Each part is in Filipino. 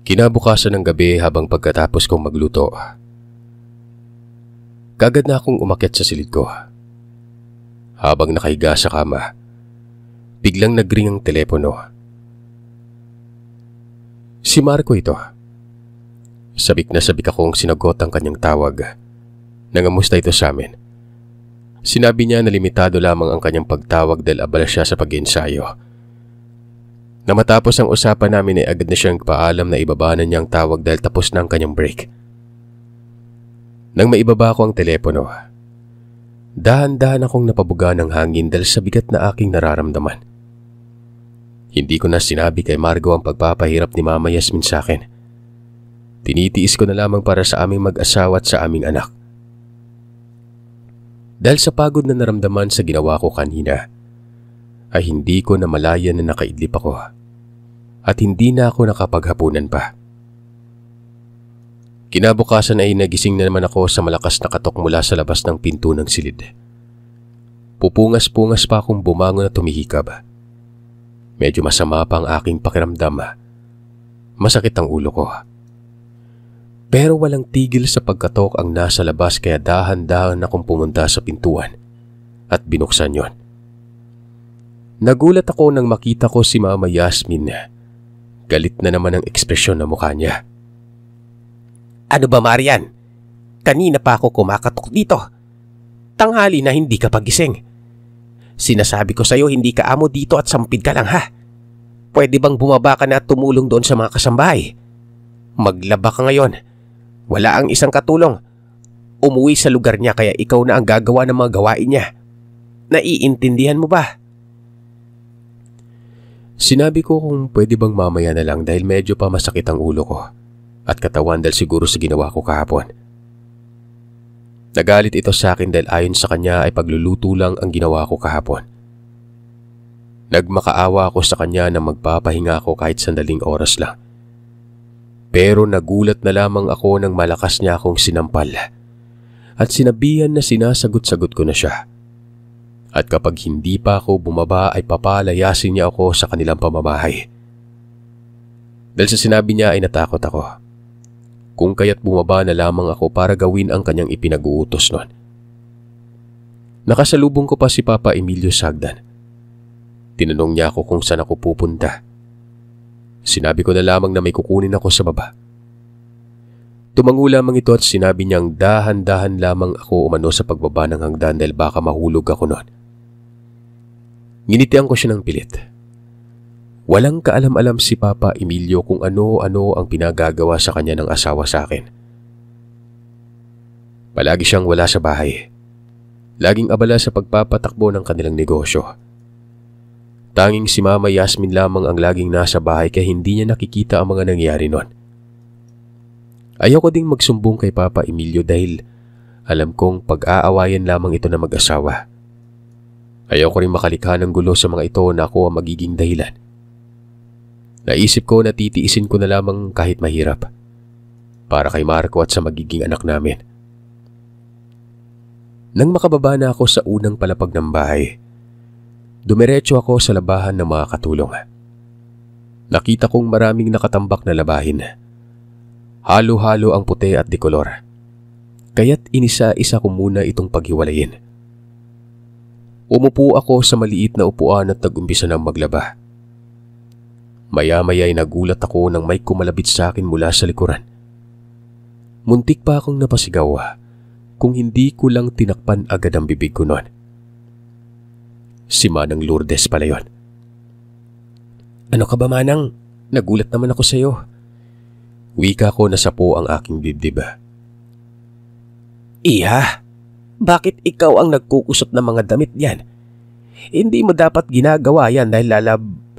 Kinabukasan ng gabi habang pagkatapos kong magluto, kagad na akong umakyat sa silid ko. Habang nakahiga sa kama, biglang nagring ang telepono. Si Marco ito. Sabik na sabik akong sinagot ang kanyang tawag. Nangamusta ito sa amin. Sinabi niya na limitado lamang ang kanyang pagtawag dahil abala siya sa pag-ensayo. Na matapos ang usapan namin ay agad na siyang paalam na ibaba na niya ang tawag dahil tapos na ang kanyang break. Nang maibaba ko ang telepono, dahan-dahan akong napabuga ng hangin dahil sa bigat na aking nararamdaman. Hindi ko na sinabi kay Margo ang pagpapahirap ni Mama Yasmin sa akin. Tinitiis ko na lamang para sa aming mag-asawa at sa aming anak. Dahil sa pagod na naramdaman sa ginawa ko kanina, ay hindi ko na malaya na nakaidlip ako at hindi na ako nakapaghapunan pa. Kinabukasan ay nagising na naman ako sa malakas na katok mula sa labas ng pinto ng silid. Pupungas-pungas pa akong bumangon at tumihikab. Medyo masama pa ang aking pakiramdam. Masakit ang ulo ko. Pero walang tigil sa pagkatok ang nasa labas kaya dahan-dahan akong pumunta sa pintuan at binuksan yon. Nagulat ako nang makita ko si Mama Yasmin. Galit na naman ang ekspresyon ng mukha niya. Ano ba, Marian? Kanina pa ako kumakatok dito. Tanghali na hindi ka pagising. Sinasabi ko sa'yo hindi ka amo dito at sampid ka lang ha. Pwede bang bumaba ka na at tumulong doon sa mga kasambahay? Maglaba ka ngayon. Wala ang isang katulong. Umuwi sa lugar niya kaya ikaw na ang gagawa ng mga gawain niya. Naiintindihan mo ba? Sinabi ko kung pwede bang mamaya na lang dahil medyo pa masakit ang ulo ko at katawan dahil siguro sa ginawa ko kahapon. Nagalit ito sa akin dahil ayon sa kanya ay pagluluto lang ang ginawa ko kahapon. Nagmakaawa ako sa kanya na magpapahinga ako kahit sandaling oras lang. Pero nagulat na lamang ako nang malakas niya akong sinampal at sinabihan na sinasagot-sagot ko na siya. At kapag hindi pa ako bumaba ay papalayasin niya ako sa kanilang pamamahay. Dahil sa sinabi niya ay natakot ako. Kung kaya't bumaba na lamang ako para gawin ang kanyang ipinag-uutos nun. Nakasalubong ko pa si Papa Emilio Sagdan. Tinanong niya ako kung saan ako pupunta. Sinabi ko na lamang na may kukunin ako sa baba. Tumango lamang ito at sinabi niyang dahan-dahan lamang ako umano sa pagbaba ng hagdan dahil baka mahulog ako noon. Nginitian ko siya ng pilit. Walang kaalam-alam si Papa Emilio kung ano-ano ang pinagagawa sa kanya ng asawa sa akin. Palagi siyang wala sa bahay. Laging abala sa pagpapatakbo ng kanilang negosyo. Tanging si Mama Yasmin lamang ang laging nasa bahay kaya hindi niya nakikita ang mga nangyari noon. Ayaw ko ding magsumbong kay Papa Emilio dahil alam kong pag-aawayan lamang ito na mag-asawa. Ayaw ko rin makalikha ng gulo sa mga ito na ako ang magiging dahilan. Naisip ko na titiisin ko na lamang kahit mahirap para kay Marco at sa magiging anak namin. Nang makababa na ako sa unang palapag ng bahay, dumiretso ako sa labahan ng mga katulong. Nakita kong maraming nakatambak na labahin. Halo-halo ang puti at dekolor. Kaya't inisa-isa ko muna itong paghiwalayin. Umupo ako sa maliit na upuan at nag-umpisa ng maglaba. Maya-maya ay nagulat ako nang may kumalabit sa akin mula sa likuran. Muntik pa akong napasigaw kung hindi ko lang tinakpan agad ang bibig ko noon. Si Manang Lourdes pala yun. Ano ka ba, Manang? Nagulat naman ako sa iyo. Wika ko na sapo ang aking dibdib. Iha, bakit ikaw ang nagkukusot ng mga damit yan? Hindi mo dapat ginagawa yan dahil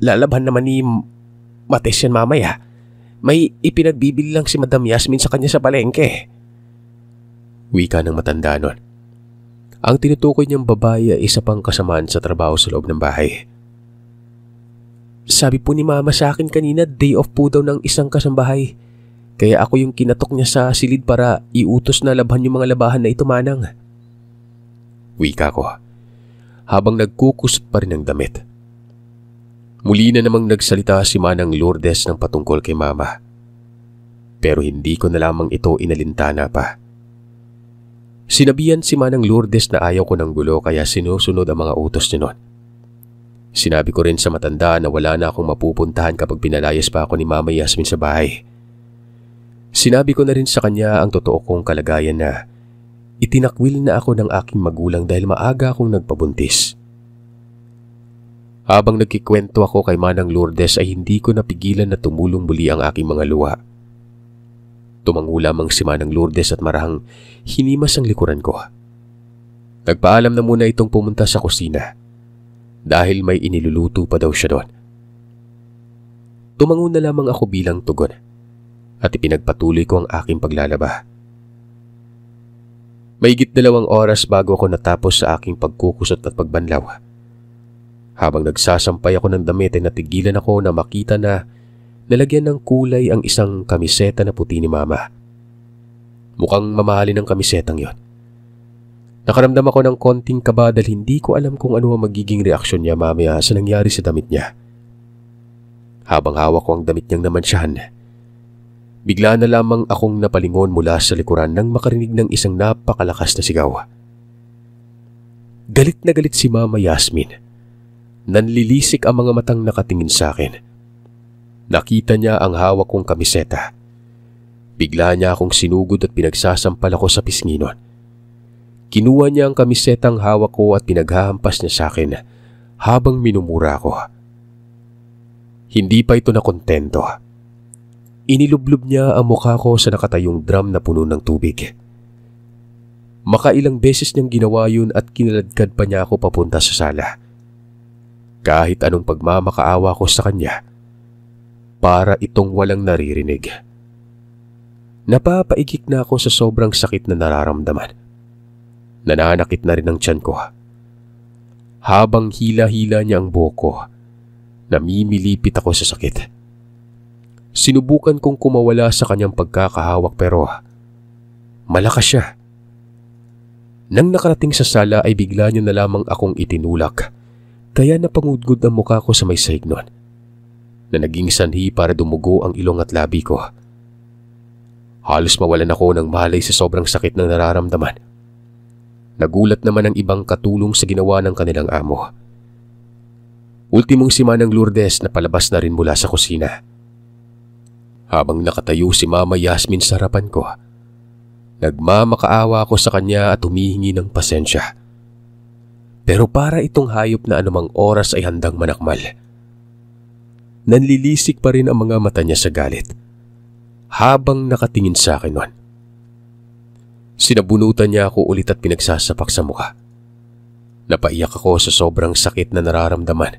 lalabhan naman ni Mates yan mamaya. May ipinagbibili lang si Madam Yasmin sa kanya sa palengke. Wika ng matanda nun. Ang tinutukoy niyang babae ay isa pang kasamaan sa trabaho sa loob ng bahay. Sabi po ni Mama sa akin kanina, day off po daw ng isang kasambahay. Kaya ako yung kinatok niya sa silid para iutos na labhan yung mga labahan na ito, Manang. Wika ko, habang nagkukusot pa rin ng damit. Muli na namang nagsalita si Manang Lourdes ng patungkol kay Mama. Pero hindi ko na lamang ito inalintana pa. Sinabihan si Manang Lourdes na ayaw ko ng gulo kaya sinusunod ang mga utos niya noon. Sinabi ko rin sa matanda na wala na akong mapupuntahan kapag pinalayas pa ako ni Mama Yasmin sa bahay. Sinabi ko na rin sa kanya ang totoo kong kalagayan na itinakwil na ako ng aking magulang dahil maaga akong nagpabuntis. Habang nagkikwento ako kay Manang Lourdes ay hindi ko napigilan na tumulong muli ang aking mga luha. Tumango lamang si Manang Lourdes at marahang hinimas ang likuran ko. Nagpaalam na muna itong pumunta sa kusina dahil may iniluluto pa daw siya doon. Tumango na lamang ako bilang tugon at ipinagpatuloy ko ang aking paglalaba. Mahigit 2 oras bago ako natapos sa aking pagkukusot at pagbanlaw. Habang nagsasampay ako ng damit ay natigilan ako na makita na nalagyan ng kulay ang isang kamiseta na puti ni Mama. Mukhang mamahalin ang kamisetang yon. Nakaramdam ako ng konting kaba dahil hindi ko alam kung ano ang magiging reaksyon niya mamaya sa nangyari sa damit niya. Habang hawak ko ang damit niyang namansyahan, bigla na lamang akong napalingon mula sa likuran nang makarinig ng isang napakalakas na sigaw. Galit na galit si Mama Yasmin. Nanlilisik ang mga matang nakatingin sa akin. Nakita niya ang hawak kong kamiseta. Bigla niya akong sinugod at pinagsasampal ako sa pisngi nun. Kinuha niya ang kamisetang hawak ko at pinaghahampas niya sa akin habang minumura ko. Hindi pa ito nakontento. Inilublob niya ang mukha ko sa nakatayong drum na puno ng tubig. Makailang beses niyang ginawa yun at kinaladkad pa niya ako papunta sa sala. Kahit anong pagmamakaawa ko sa kanya, para itong walang naririnig. Napapaigik na ako sa sobrang sakit na nararamdaman. Nananakit na rin ang tiyan ko. Habang hila-hila niya ang buhok ko, namimilipit ako sa sakit. Sinubukan kong kumawala sa kanyang pagkakahawak pero malakas siya. Nang nakarating sa sala ay bigla niya na lamang akong itinulak, kaya napangudgod ang mukha ko sa may sahig nun, na naging sanhi para dumugo ang ilong at labi ko. Halos mawalan ako ng malay sa sobrang sakit ng nararamdaman. Nagulat naman ang ibang katulong sa ginawa ng kanilang amo. Ultimong si Manang Lourdes na palabas na rin mula sa kusina. Habang nakatayo si Mama Yasmin sa harapan ko, nagmamakaawa ako sa kanya at humihingi ng pasensya. Pero para itong hayop na anumang oras ay handang manakmal. Nanlilisik pa rin ang mga mata niya sa galit habang nakatingin sa akin nun. Sinabunutan niya ako ulit at pinagsasapak sa mukha. Napaiyak ako sa sobrang sakit na nararamdaman.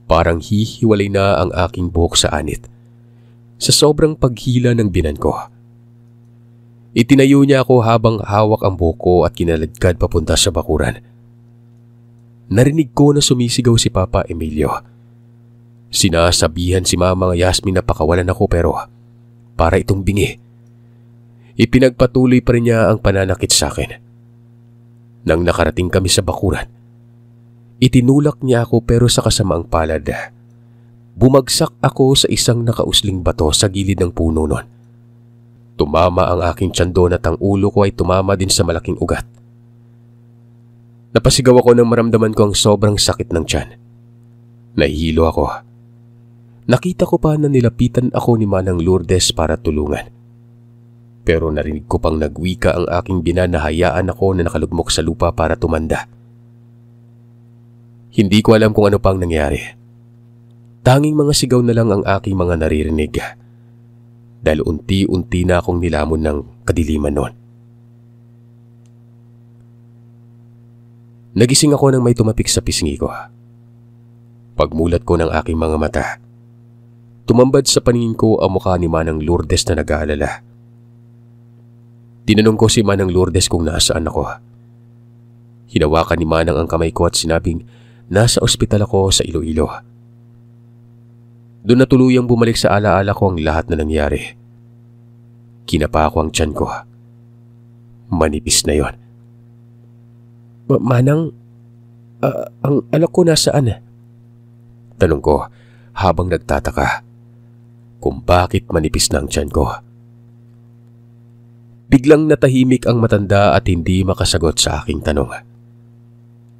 Parang hihiwalay na ang aking buhok sa anit sa sobrang paghila ng binan ko. Itinayo niya ako habang hawak ang buhok ko at kinaladkad papunta sa bakuran. Narinig ko na sumisigaw si Papa Emilio. Sinasabihan si Mama Yasmin na pakawalan ako pero para itong bingi. Ipinagpatuloy pa rin niya ang pananakit sa akin. Nang nakarating kami sa bakuran, itinulak niya ako pero sa kasamaang palad, bumagsak ako sa isang nakausling bato sa gilid ng puno nun. Tumama ang aking tiyan doon at ang ulo ko ay tumama din sa malaking ugat. Napasigaw ako nang maramdaman ko ang sobrang sakit ng tiyan. Nahihilo ako. Nakita ko pa na nilapitan ako ni Manang Lourdes para tulungan. Pero narinig ko pang nagwika ang aking binan na hayaan ako na nakalugmok sa lupa para tumanda. Hindi ko alam kung ano pang nangyari. Tanging mga sigaw na lang ang aking mga naririnig. Dahil unti-unti na akong nilamon ng kadiliman noon. Nagising ako nang may tumapik sa pisngi ko. Pagmulat ko ng aking mga mata, tumambad sa paningin ko ang mukha ni Manang Lourdes na nag-aalala. Tinanong ko si Manang Lourdes kung nasaan ako. Hinawakan ni Manang ang kamay ko at sinabing nasa ospital ako sa Iloilo. Doon na tuluyang bumalik sa alaala ko ang lahat na nangyari. Kinapa ko ang tiyan ko. Manipis na yon. Manang, ang anak ko nasaan? Tanong ko habang nagtataka. kung bakit manipis na ang tiyan ko. Biglang natahimik ang matanda at hindi makasagot sa aking tanong.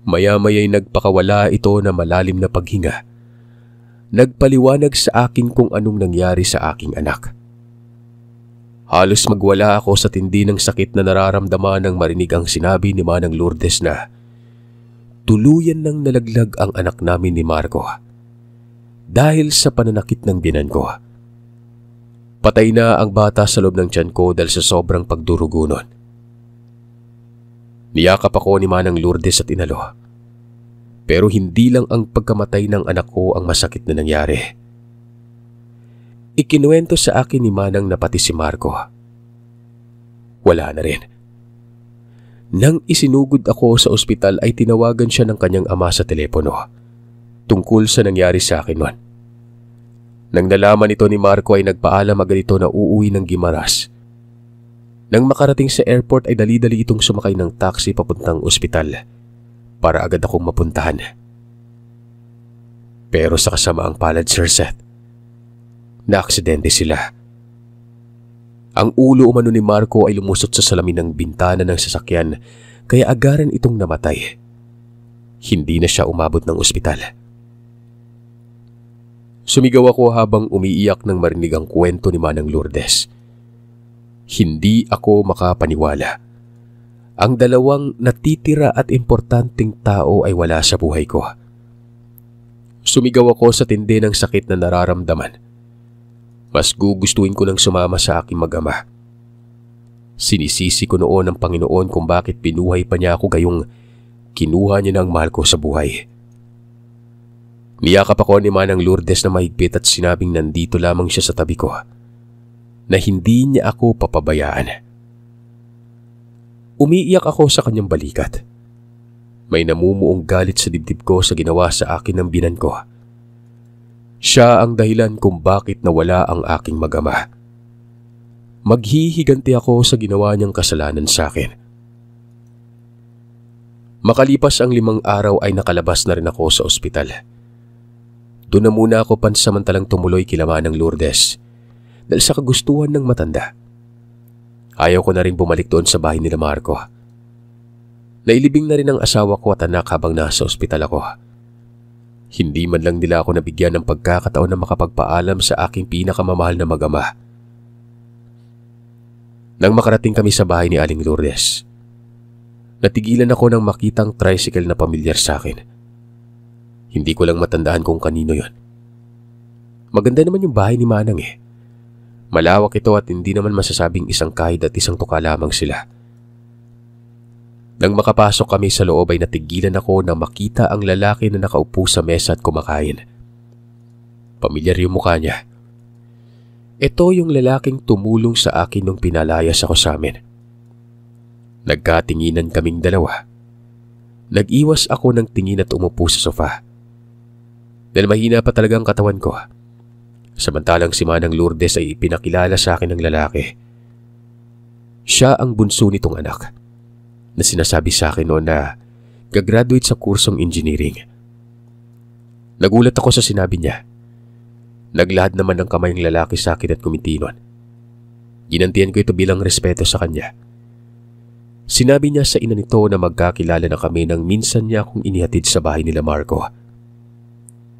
Maya-maya'y nagpakawala ito na malalim na paghinga. Nagpaliwanag sa akin kung anong nangyari sa aking anak. Halos magwala ako sa tindi ng sakit na nararamdaman nang marinig ang sinabi ni Manang Lourdes na tuluyan nang nalaglag ang anak namin ni Marco dahil sa pananakit ng binan ko. Patay na ang bata sa loob ng tiyan ko dahil sa sobrang pagdurugo nun. Niyakap ako ni Manang Lourdes at inalo. Pero hindi lang ang pagkamatay ng anak ko ang masakit na nangyari. Ikinuwento sa akin ni Manang na pati si Marco wala na rin. Nang isinugod ako sa ospital ay tinawagan siya ng kanyang ama sa telepono tungkol sa nangyari sa akin noon. Nang nalaman ito ni Marco ay nagpaalam agad ito na uuwi ng Guimaras. Nang makarating sa airport ay dali-dali itong sumakay ng taxi papuntang ospital para agad akong mapuntahan. Pero sa kasamaang palad, Sir Seth, naaksidente sila. Ang ulo umano ni Marco ay lumusot sa salamin ng bintana ng sasakyan kaya agaran itong namatay. Hindi na siya umabot ng ospital. Sumigaw ako habang umiiyak nang marinig ang kwento ni Manang Lourdes. Hindi ako makapaniwala. Ang dalawang natitira at importanteng tao ay wala sa buhay ko. Sumigaw ako sa tindi ng sakit na nararamdaman. Mas gugustuhin ko nang sumama sa aking mag-ama. Sinisisi ko noon ang Panginoon kung bakit binuhay pa niya ako gayong kinuha niya ng mahal ko sa buhay. Niyakap ako ni Manang Lourdes na mahigpit at sinabing nandito lamang siya sa tabi ko, na hindi niya ako papabayaan. Umiiyak ako sa kanyang balikat. May namumuong galit sa dibdib ko sa ginawa sa akin ng binan ko. Siya ang dahilan kung bakit nawala ang aking mag-ama. Maghihiganti ako sa ginawa niyang kasalanan sa akin. Makalipas ang 5 araw ay nakalabas na rin ako sa ospital. Doon na muna ako pansamantalang tumuloy kila Manang Lourdes dahil sa kagustuhan ng matanda. Ayaw ko na rin bumalik doon sa bahay nila Marco. Nailibing na rin ang asawa ko at anak habang nasa ospital ako. Hindi man lang nila ako nabigyan ng pagkakataon na makapagpaalam sa aking pinakamamahal na mag-ama. Nang makarating kami sa bahay ni Aling Lourdes, natigilan ako nang makitang tricycle na pamilyar sa akin. Hindi ko lang matandaan kung kanino yon. Maganda naman yung bahay ni Manang eh. Malawak ito at hindi naman masasabing isang kahid at isang tuka lamang sila. Nang makapasok kami sa loob ay natigilan ako na makita ang lalaki na nakaupo sa mesa at kumakain. Pamilyar yung mukha niya. Ito yung lalaking tumulong sa akin nung pinalayas ako sa amin. Nagkatinginan kaming dalawa. Nag-iwas ako ng tingin at umupo sa sofa. Dahil mahina pa talaga ang katawan ko. Samantalang si Manang Lourdes ay ipinakilala sa akin ng lalaki. Siya ang bunso nitong anak na sinasabi sa akin noon na gagraduate sa kursong engineering. Nagulat ako sa sinabi niya. Naglahad naman ng kamay ng lalaki sa akin at kumiti nun. Ginantian ko ito bilang respeto sa kanya. Sinabi niya sa ina nito na magkakilala na kami nang minsan niya akong inihatid sa bahay nila Marco.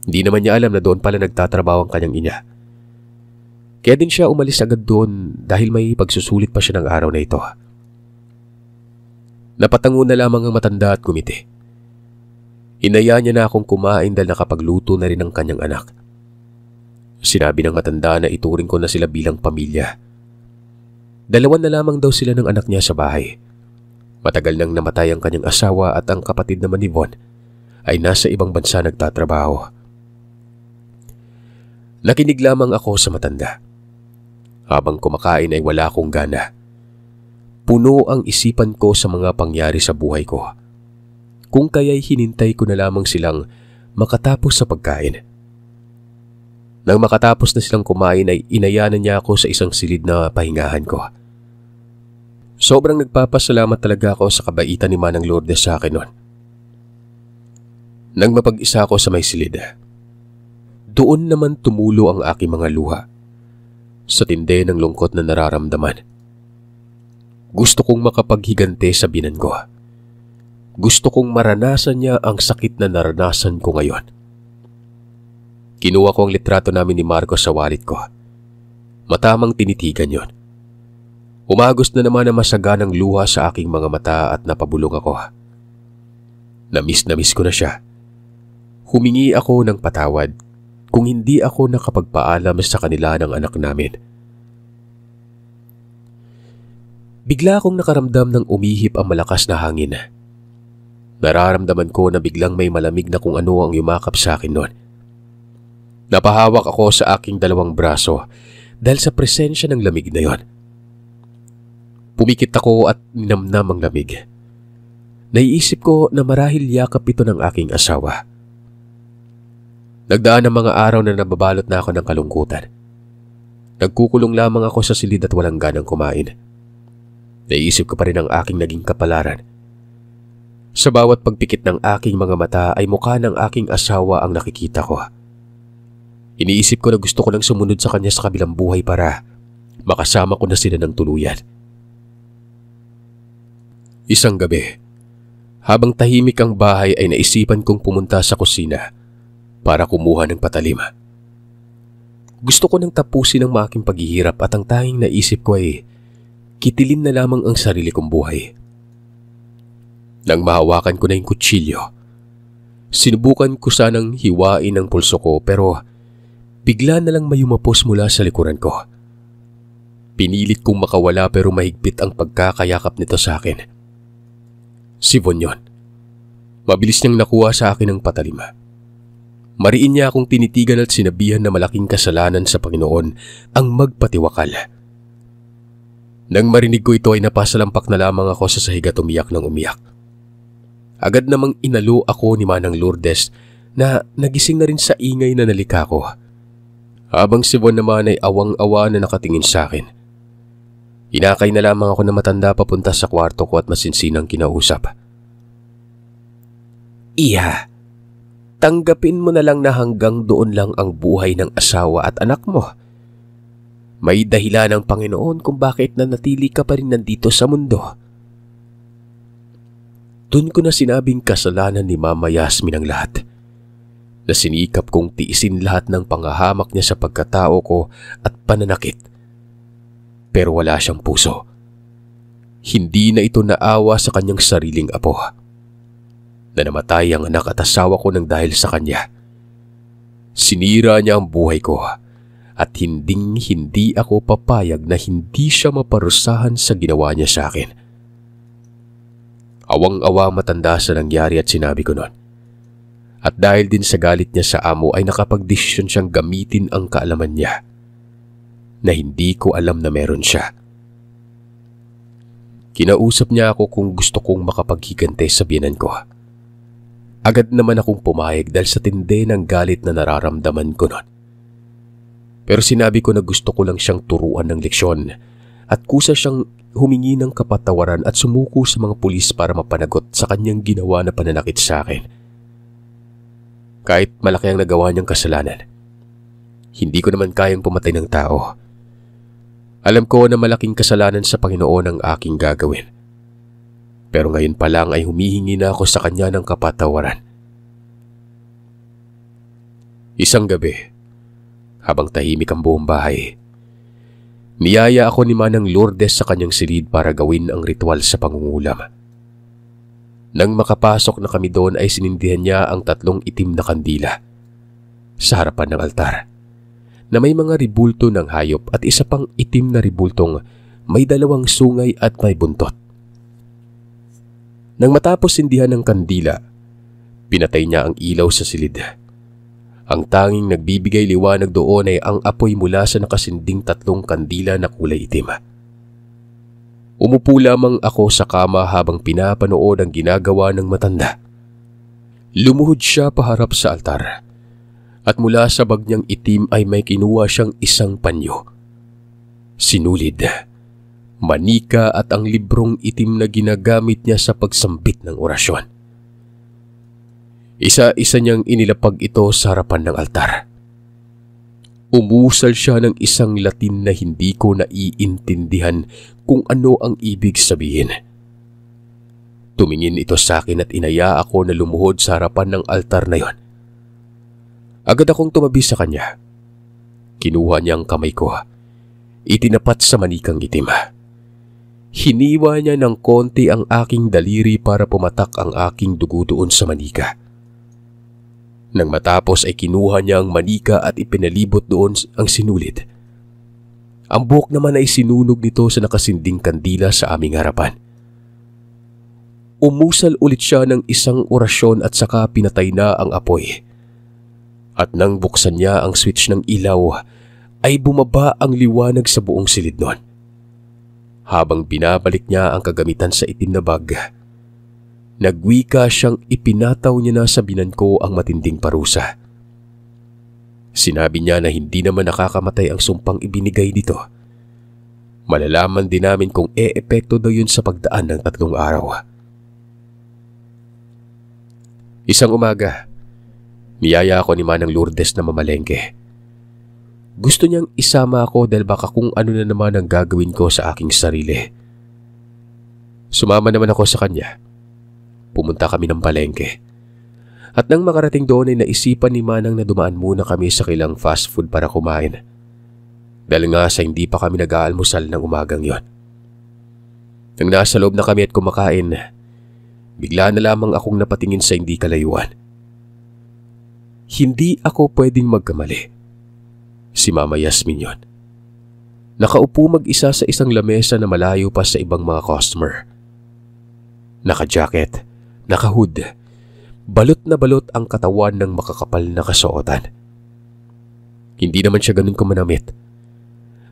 Hindi naman niya alam na doon pala nagtatrabaho ang kanyang ina. Kaya din siya umalis agad doon dahil may pagsusulit pa siya ng araw na ito. Napatango na lamang ang matanda at kumiti. Hinaya niya na akong kumain dahil nakapagluto na rin ang kanyang anak. Sinabi ng matanda na ituring ko na sila bilang pamilya. 2 na lamang daw sila ng anak niya sa bahay. Matagal nang namatay ang kanyang asawa at ang kapatid naman ni Von ay nasa ibang bansa nagtatrabaho. Nakinig lamang ako sa matanda. Habang kumakain ay wala akong gana. Puno ang isipan ko sa mga pangyari sa buhay ko. Kung kaya'y hinintay ko na lamang silang makatapos sa pagkain. Nang makatapos na silang kumain ay inayanan niya ako sa isang silid na pahingahan ko. Sobrang nagpapasalamat talaga ako sa kabaitan ni Manang Lourdes sa akin noon. Nang mapag-isa ako sa may silid, doon naman tumulo ang aking mga luha sa tindi ng lungkot na nararamdaman. Gusto kong makapaghiganti sa binan ko. Gusto kong maranasan niya ang sakit na naranasan ko ngayon. Kinuha ko ang litrato namin ni Marco sa wallet ko. Matamang tinitigan yon. Umagos na naman ang masaganang luha sa aking mga mata at napabulong ako. Namiss ko na siya. Humingi ako ng patawad kung hindi ako nakapagpaalam sa kanila ng anak namin. Bigla akong nakaramdam ng umihip ang malakas na hangin. Nararamdaman ko na biglang may malamig na kung ano ang yumakap sa akin noon. Napahawak ako sa aking dalawang braso dahil sa presensya ng lamig na yon. Pumikit ako at ninamnam ang lamig. Naiisip ko na marahil yakap ito ng aking asawa. Nagdaan ang mga araw na nababalot na ako ng kalungkutan. Nagkukulong lamang ako sa silid at walang ganang kumain. Naiisip ko pa rin ang aking naging kapalaran. Sa bawat pagpikit ng aking mga mata ay mukha ng aking asawa ang nakikita ko. Iniisip ko na gusto ko nang sumunod sa kanya sa kabilang buhay para makasama ko na sila ng tuluyan. Isang gabi, habang tahimik ang bahay ay naisipan kong pumunta sa kusina para kumuha ng patalim. Gusto ko nang tapusin ang aking paghihirap at ang tanging naisip ko ay kitilin na lamang ang sarili kong buhay. Nang mahawakan ko na yung kutsilyo, sinubukan ko sanang hiwain ang pulso ko pero bigla na lang may umapos mula sa likuran ko. Pinilit kong makawala pero mahigpit ang pagkakayakap nito sa akin. Si Von yun. Mabilis niyang nakuha sa akin ang patalim. Mariin niya akong tinitigan at sinabihan na malaking kasalanan sa Panginoon ang magpatiwakal. Nang marinig ko ito ay napasalampak na lamang ako sa sahig at umiyak ng umiyak. Agad namang inalo ako ni Manang Lourdes na nagising na rin sa ingay na nalika ko. Habang si Von naman ay awang-awa na nakatingin sa akin. Inakay na lamang ako na matanda papunta sa kwarto ko at masinsinang kinausap. Iha, tanggapin mo na lang na hanggang doon lang ang buhay ng asawa at anak mo. May dahilan ng Panginoon kung bakit nanatili ka pa rin nandito sa mundo. Doon ko na sinabing kasalanan ni Mama Yasmin ang lahat. Na sinikap kong tiisin lahat ng pangahamak niya sa pagkatao ko at pananakit. Pero wala siyang puso. Hindi na ito naawa sa kanyang sariling apo. Na namatay ang anak at asawa ko nang dahil sa kanya. Sinira niya ang buhay ko at hindi ako papayag na hindi siya maparusahan sa ginawa niya sa akin. Awang-awa matanda sa nangyari at sinabi ko noon. At dahil din sa galit niya sa amo ay nakapagdesisyon siyang gamitin ang kaalaman niya na hindi ko alam na meron siya. Kinausap niya ako kung gusto kong makapaghiganti sa biyenan ko. Agad naman akong pumayag dahil sa tindi ng galit na nararamdaman ko noon. Pero sinabi ko na gusto ko lang siyang turuan ng leksyon at kusa siyang humingi ng kapatawaran at sumuko sa mga pulis para mapanagot sa kanyang ginawa na pananakit sa akin. Kahit malaki ang nagawa niyang kasalanan, hindi ko naman kayang pumatay ng tao. Alam ko na malaking kasalanan sa Panginoon ang aking gagawin. Pero ngayon pa lang ay humihingi na ako sa kanya ng kapatawaran. Isang gabi, habang tahimik ang buong bahay, niyaya ako ni Manang Lourdes sa kanyang silid para gawin ang ritual sa pangungulam. Nang makapasok na kami doon ay sinindihan niya ang 3 itim na kandila sa harapan ng altar na may mga ribulto ng hayop at isa pang itim na ribultong may 2 sungay at may buntot. Nang matapos sindihan ng kandila, pinatay niya ang ilaw sa silid. Ang tanging nagbibigay liwanag doon ay ang apoy mula sa nakasinding 3 kandila na kulay itim. Umupo lamang ako sa kama habang pinapanood ang ginagawa ng matanda. Lumuhod siya paharap sa altar at mula sa bag niyang itim ay may kinuha siyang isang panyo. Sinulid, manika at ang librong itim na ginagamit niya sa pagsambit ng orasyon. Isa-isa niyang inilapag ito sa harapan ng altar. Umusal siya ng isang Latin na hindi ko naiintindihan kung ano ang ibig sabihin. Tumingin ito sa akin at inaya ako na lumuhod sa harapan ng altar na yon. Agad akong tumabi sa kanya. Kinuha niya ang kamay ko. Itinapat sa manikang itim. Hiniwa niya ng konti ang aking daliri para pumatak ang aking dugo doon sa manika. Nang matapos ay kinuha niya ang manika at ipinalibot doon ang sinulid. Ang buhok naman ay sinunog nito sa nakasinding kandila sa aming harapan. Umusal ulit siya ng isang orasyon at saka pinatay na ang apoy. At nang buksan niya ang switch ng ilaw, ay bumaba ang liwanag sa buong silid nun. Habang binabalik niya ang kagamitan sa itim na bag, nagwika siyang ipinataw niya na sa binan ko ang matinding parusa. Sinabi niya na hindi naman nakakamatay ang sumpang ibinigay nito. Malalaman din namin kung e-epekto daw yun sa pagdaan ng 3 araw. Isang umaga, niyaya ako ni Manang Lourdes na mamalengke. Gusto niyang isama ako dahil baka kung ano na naman ang gagawin ko sa aking sarili. Sumama naman ako sa kanya. Pumunta kami ng palengke. At nang makarating doon ay naisipan ni Manang na dumaan muna kami sa kilang fast food para kumain. Dahil nga sa hindi pa kami nag-aalmusal ng umagang yon. Nang nasa loob na kami at kumakain, bigla na lamang akong napatingin sa hindi kalayuan. Hindi ako pwedeng magkamali. Si Mama Yasmin yon. Nakaupo mag-isa sa isang lamesa na malayo pa sa ibang mga customer. Naka-jacket, naka-hood, balot na balot ang katawan ng makakapal na kasuotan. Hindi naman siya ganun kumanamit.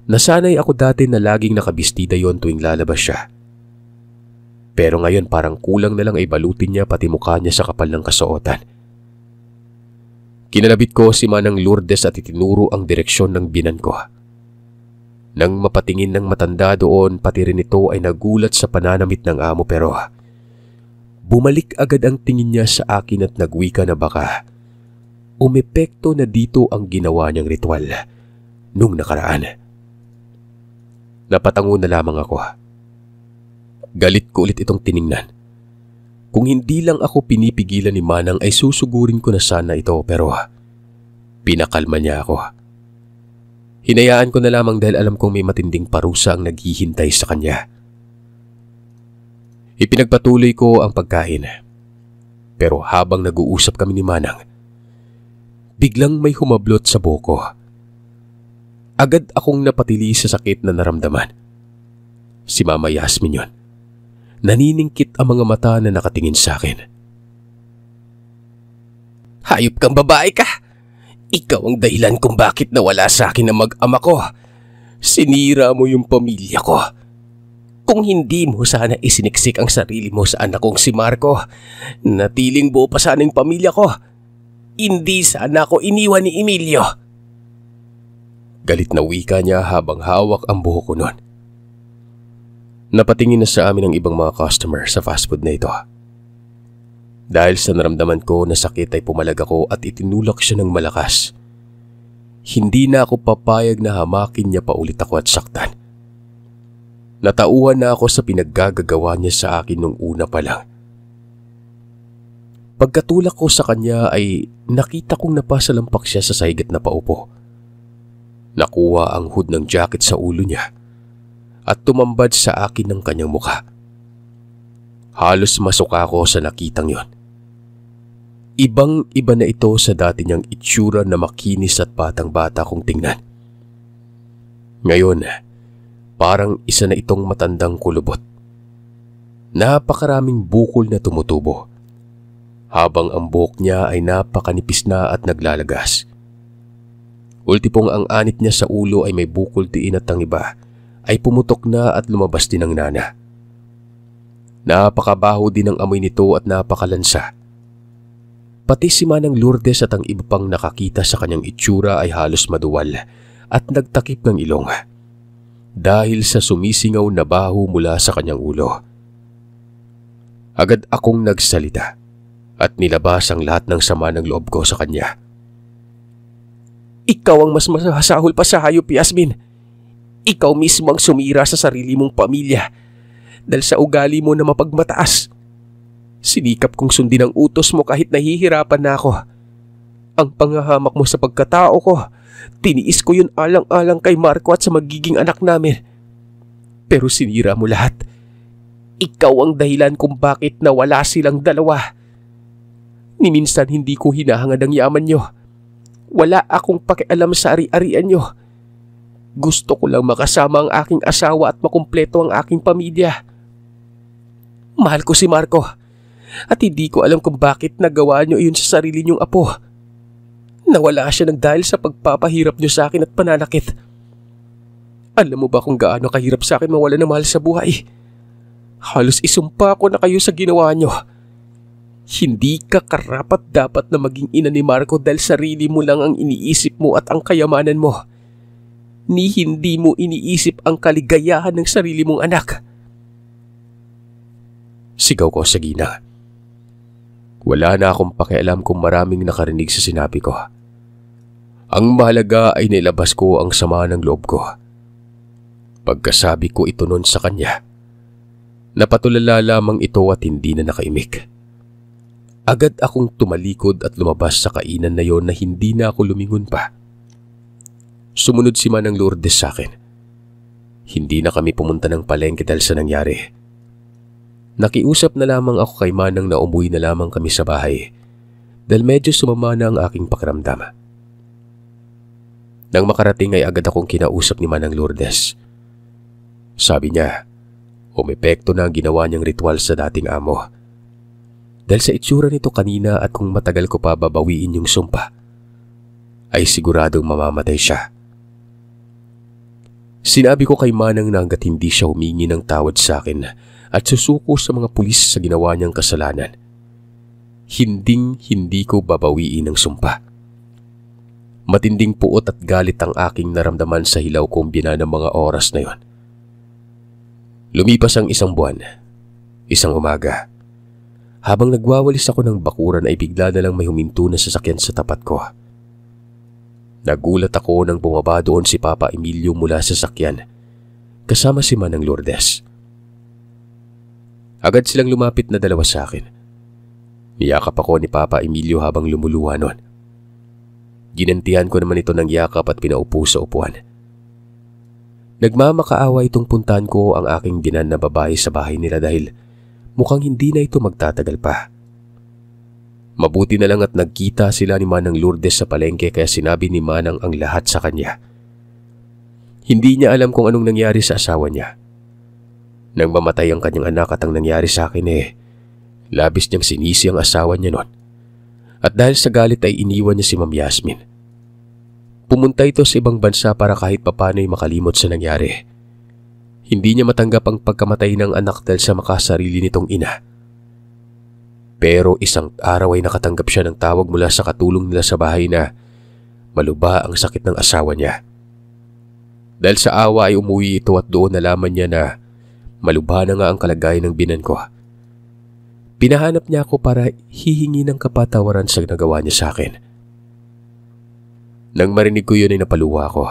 Nasanay ako dati na laging nakabistida yon tuwing lalabas siya. Pero ngayon parang kulang na lang ay balutin niya pati mukha niya sa kapal ng kasuotan. Kinalabit ko si Manang Lourdes at itinuro ang direksyon ng binan ko. Nang mapatingin ng matanda doon, pati rin ito ay nagulat sa pananamit ng amo pero bumalik agad ang tingin niya sa akin at nagwika na baka umepekto na dito ang ginawa niyang ritual nung nakaraan. Napatango na lamang ako. Galit ko ulit itong tiningnan. Kung hindi lang ako pinipigilan ni Manang ay susugurin ko na sana ito pero pinakalma niya ako. Hinayaan ko na lamang dahil alam kong may matinding parusa ang naghihintay sa kanya. Ipinagpatuloy ko ang pagkain. Pero habang nag-uusap kami ni Manang, biglang may humablot sa buhok. Agad akong napatili sa sakit na naramdaman. Si Mama Yasmin yon. Naniningkit ang mga mata na nakatingin sa akin. Hayop kang babae ka! Ikaw ang dahilan kung bakit nawala sa akin ang mag-ama ko. Sinira mo yung pamilya ko. Kung hindi mo sana isiniksik ang sarili mo sa anak kong si Marco, natiling buo pa sana yung pamilya ko. Hindi sana ako iniwan ni Emilio. Galit na wika niya habang hawak ang buhok ko noon. Napatingin na sa amin ang ibang mga customer sa fast food na ito. Dahil sa naramdaman ko na sakit ay pumalag ako at itinulak siya ng malakas. Hindi na ako papayag na hamakin niya pa ulit ako at saktan. Natauhan na ako sa pinaggagawa niya sa akin nung una pa lang. Pagkatulak ko sa kanya ay nakita kong napasalampak siya sa sahig at napaupo. Nakuha ang hood ng jacket sa ulo niya at tumambad sa akin ng kanyang mukha. Halos masuka ako sa nakitang yon. Ibang-iba na ito sa dati niyang itsura na makinis at batang-bata kong tingnan. Ngayon, parang isa na itong matandang kulubot. Napakaraming bukol na tumutubo, habang ang buhok niya ay napakanipis na at naglalagas. Ultipong ang anit niya sa ulo ay may bukol diin at ang iba ay pumutok na at lumabas din ang nana. Napakabaho din ang amoy nito at napakalansa. Pati si Manang Lourdes at ang iba pang nakakita sa kanyang itsura ay halos maduwal at nagtakip ng ilong dahil sa sumisingaw na baho mula sa kanyang ulo. Agad akong nagsalita at nilabas ang lahat ng sama ng loob ko sa kanya. Ikaw ang mas masasahol pa sa hayop, Yasmin. Ikaw mismo ang sumira sa sarili mong pamilya dahil sa ugali mo na mapagmataas. Sinikap kong sundin ang utos mo kahit nahihirapan na ako. Ang panghahamak mo sa pagkatao ko, tiniis ko yun alang-alang kay Marco at sa magiging anak namin. Pero sinira mo lahat. Ikaw ang dahilan kung bakit nawala silang dalawa. Ni minsan hindi ko hinahangad ang yaman nyo. Wala akong pakialam sa ari-arian nyo. Gusto ko lang makasama ang aking asawa at makumpleto ang aking pamilya. Mahal ko si Marco at hindi ko alam kung bakit nagawa nyo iyon sa sarili nyong apo. Nawala siya ng dahil sa pagpapahirap nyo sa akin at pananakit. Alam mo ba kung gaano kahirap sa akin mawala ng mahal sa buhay? Halos isumpa ko na kayo sa ginawa nyo. Hindi ka karapat dapat na maging ina ni Marco dahil sarili mo lang ang iniisip mo at ang kayamanan mo. Ni hindi mo iniisip ang kaligayahan ng sarili mong anak. Sigaw ko sa gina. Wala na akong pakialam kung maraming nakarinig sa sinabi ko. Ang mahalaga ay nilabas ko ang sama ng loob ko. Pagkasabi ko ito noon sa kanya, napatulala lamang ito at hindi na nakaimik. Agad akong tumalikod at lumabas sa kainan na yon na hindi na ako lumingon pa. Sumunod si Manang Lourdes sa akin. Hindi na kami pumunta ng palengke dahil sa nangyari. Nakiusap na lamang ako kay Manang na umuwi na lamang kami sa bahay dahil medyo sumama na ang aking pakiramdam. Nang makarating ay agad akong kinausap ni Manang Lourdes. Sabi niya, umepekto na ang ginawa niyang ritual sa dating amo. Dahil sa itsura nito kanina at kung matagal ko pa babawiin yung sumpa, ay siguradong mamamatay siya. Sinabi ko kay Manang na hanggat hindi siya humingi ng tawad sa akin at susuko sa mga pulis sa ginawa niyang kasalanan, hindi ko babawiin ang sumpa. Matinding puot at galit ang aking naramdaman sa hilaw kong bina ng mga oras na yon. Lumipas ang isang buwan, isang umaga. Habang nagwawalis ako ng bakuran ay bigla na lang may huminto na sasakyan sa tapat ko. Nagulat ako nang bumaba doon si Papa Emilio mula sa sasakyan, kasama si Manang Lourdes. Agad silang lumapit na dalawa sa akin. Niyakap ako ni Papa Emilio habang lumuluha noon. Ginantihan ko naman ito ng yakap at pinaupo sa upuan. Nagmamakaawa itong puntahan ko ang aking binan na babae sa bahay nila dahil mukhang hindi na ito magtatagal pa. Mabuti na lang at nagkita sila ni Manang Lourdes sa palengke kaya sinabi ni Manang ang lahat sa kanya. Hindi niya alam kung anong nangyari sa asawa niya. Nang mamatay ang kanyang anak at ang nangyari sa akin labis niyang sinisi ang asawa niya noon. At dahil sa galit ay iniwan niya si Ma'am Yasmin. Pumunta ito sa ibang bansa para kahit papano'y makalimot sa nangyari. Hindi niya matanggap ang pagkamatay ng anak dahil sa makasarili nitong ina. Pero isang araw ay nakatanggap siya ng tawag mula sa katulong nila sa bahay na maluba ang sakit ng asawa niya. Dahil sa awa ay umuwi ito at doon nalaman niya na malubha na nga ang kalagayan ng binan ko. Pinahanap niya ako para hihingi ng kapatawaran sa nagawa niya sa akin. Nang marinig ko yun ay napaluha ako.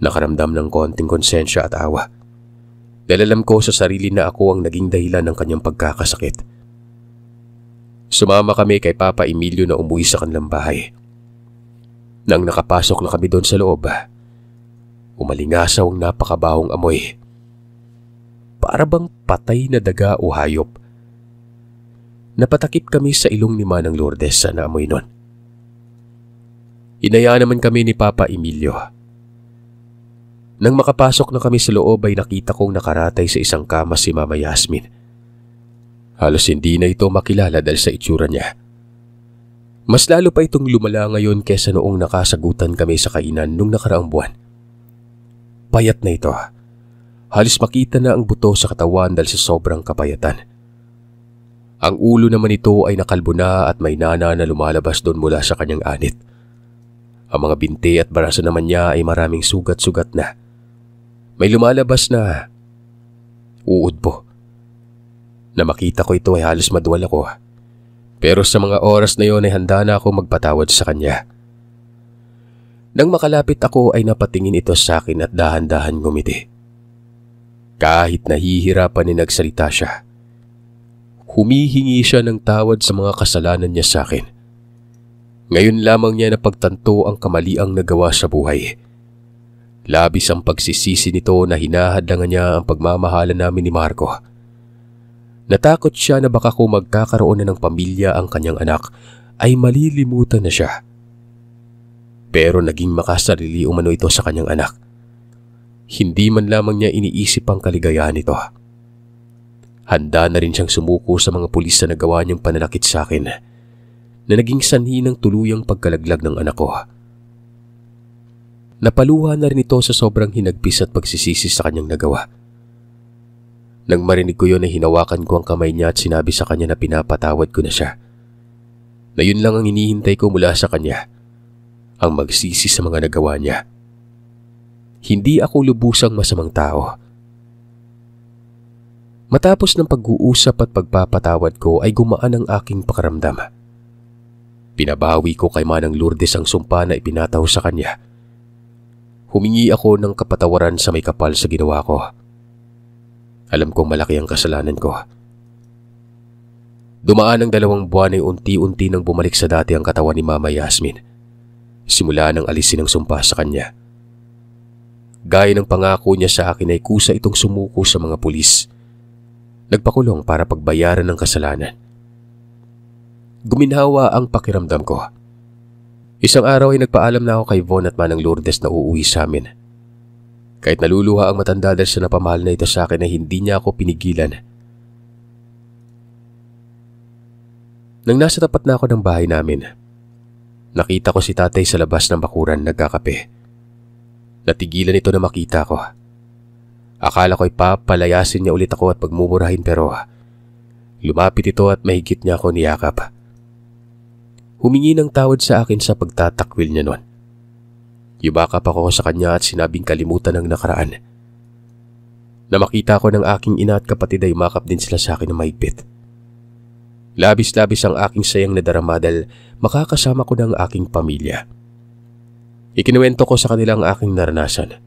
Nakaramdam ng konting konsensya at awa. Dahil alam ko sa sarili na ako ang naging dahilan ng kanyang pagkakasakit. Sumama kami kay Papa Emilio na umuwi sa kanilang bahay. Nang nakapasok na kami doon sa loob, umalingasaw ang napakabahong amoy. Para bang patay na daga o hayop. Napatakip kami sa ilong ni Manang Lourdes sa naamoy nun. Inaya naman kami ni Papa Emilio. Nang makapasok na kami sa loob ay nakita kong nakaratay sa isang kama si Mama Yasmin. Halos hindi na ito makilala dahil sa itsura niya. Mas lalo pa itong lumala ngayon kesa noong nakasagutan kami sa kainan nung nakaraang buwan. Payat na ito. Halos makita na ang buto sa katawan dahil sa sobrang kapayatan. Ang ulo naman ito ay nakalbo na at may nana na lumalabas doon mula sa kanyang anit. Ang mga binti at baraso naman niya ay maraming sugat-sugat na. May lumalabas na uod po. Na makita ko ito ay halos maduwal ako. Pero sa mga oras na yon ay handa na ako magpatawad sa kanya. Nang makalapit ako ay napatingin ito sa akin at dahan-dahan ngumiti. Kahit nahihirapan ay nagsalita siya. Humihingi siya ng tawad sa mga kasalanan niya sa akin. Ngayon lamang niya napagtanto ang kamaliang nagawa sa buhay. Labis ang pagsisisi nito na hinahadlangan niya ang pagmamahalan namin ni Marco. Natakot siya na baka kung magkakaroon na ng pamilya ang kanyang anak ay malilimutan na siya. Pero naging makasarili umano ito sa kanyang anak. Hindi man lamang niya iniisip ang kaligayahan nito. Handa na rin siyang sumuko sa mga pulis na nagawa niyang pananakit sa akin na naging sanhi ng tuluyang pagkalaglag ng anak ko. Napaluha na rin ito sa sobrang hinagpis at pagsisisi sa kanyang nagawa. Nang marinig ko yun ay hinawakan ko ang kamay niya at sinabi sa kanya na pinapatawad ko na siya. Na yun lang ang hinihintay ko mula sa kanya, ang magsisi sa mga nagawa niya. Hindi ako lubusang masamang tao. Matapos ng pag-uusap at pagpapatawad ko ay gumaan ang aking pakiramdam. Pinabawi ko kay Manang Lourdes ang sumpa na ipinataw sa kanya. Humingi ako ng kapatawaran sa may kapal sa ginawa ko. Alam kong malaki ang kasalanan ko. Dumaan ang 2 buwan ay unti-unti nang bumalik sa dati ang katawan ni Mama Yasmin. Simula nang alisin ang sumpa sa kanya. Gaya ng pangako niya sa akin ay kusa itong sumuko sa mga pulis. Nagpakulong para pagbayaran ng kasalanan. Guminhawa ang pakiramdam ko. Isang araw ay nagpaalam na ako kay Von at Manang Lourdes na uuwi sa amin. Kahit naluluha ang matanda dahil sa napamahal na ito sa akin ay hindi niya ako pinigilan. Nang nasa tapat na ako ng bahay namin, nakita ko si tatay sa labas ng bakuran nagkakape. Natigilan ito na makita ko. Akala ko ay papalayasin niya ulit ako at pagmumurahin pero lumapit ito at mahigit niya ako niyakap. Humingi ng tawad sa akin sa pagtatakwil niya noon. Yubakap ako sa kanya at sinabing kalimutan ng nakaraan. Na makita ko ng aking ina at kapatid ay makap din sila sa akin ng mahigpit. Labis-labis ang aking sayang nadarama dahil makakasama ko ng aking pamilya. Ikinuwento ko sa kanila ang aking naranasan.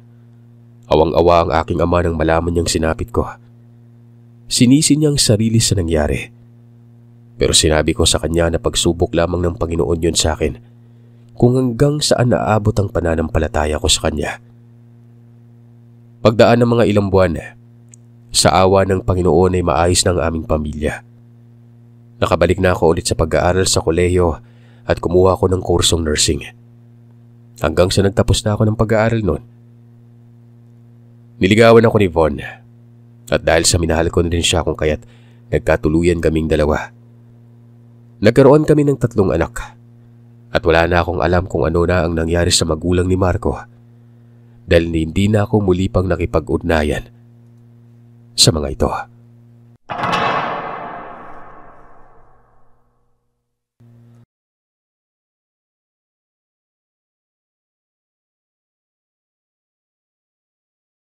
Awang-awa ang aking ama nang malaman niyang sinapit ko. Sinisi niyang sarili sa nangyari. Pero sinabi ko sa kanya na pagsubok lamang ng Panginoon yun sa akin kung hanggang saan naabot ang pananampalataya ko sa kanya. Pagdaan ng mga ilang buwan, sa awa ng Panginoon ay maayos na ang aming pamilya. Nakabalik na ako ulit sa pag-aaral sa kolehiyo at kumuha ako ng kursong nursing. Hanggang sa nagtapos na ako ng pag-aaral noon. Niligawan ako ni Von at dahil sa minahal ko na rin siya kung kaya't nagkatuluyan kaming dalawa. Nagkaroon kami ng 3 anak at wala na akong alam kung ano na ang nangyari sa magulang ni Marco dahil hindi na ako muli pang nakipag-ugnayan sa mga ito.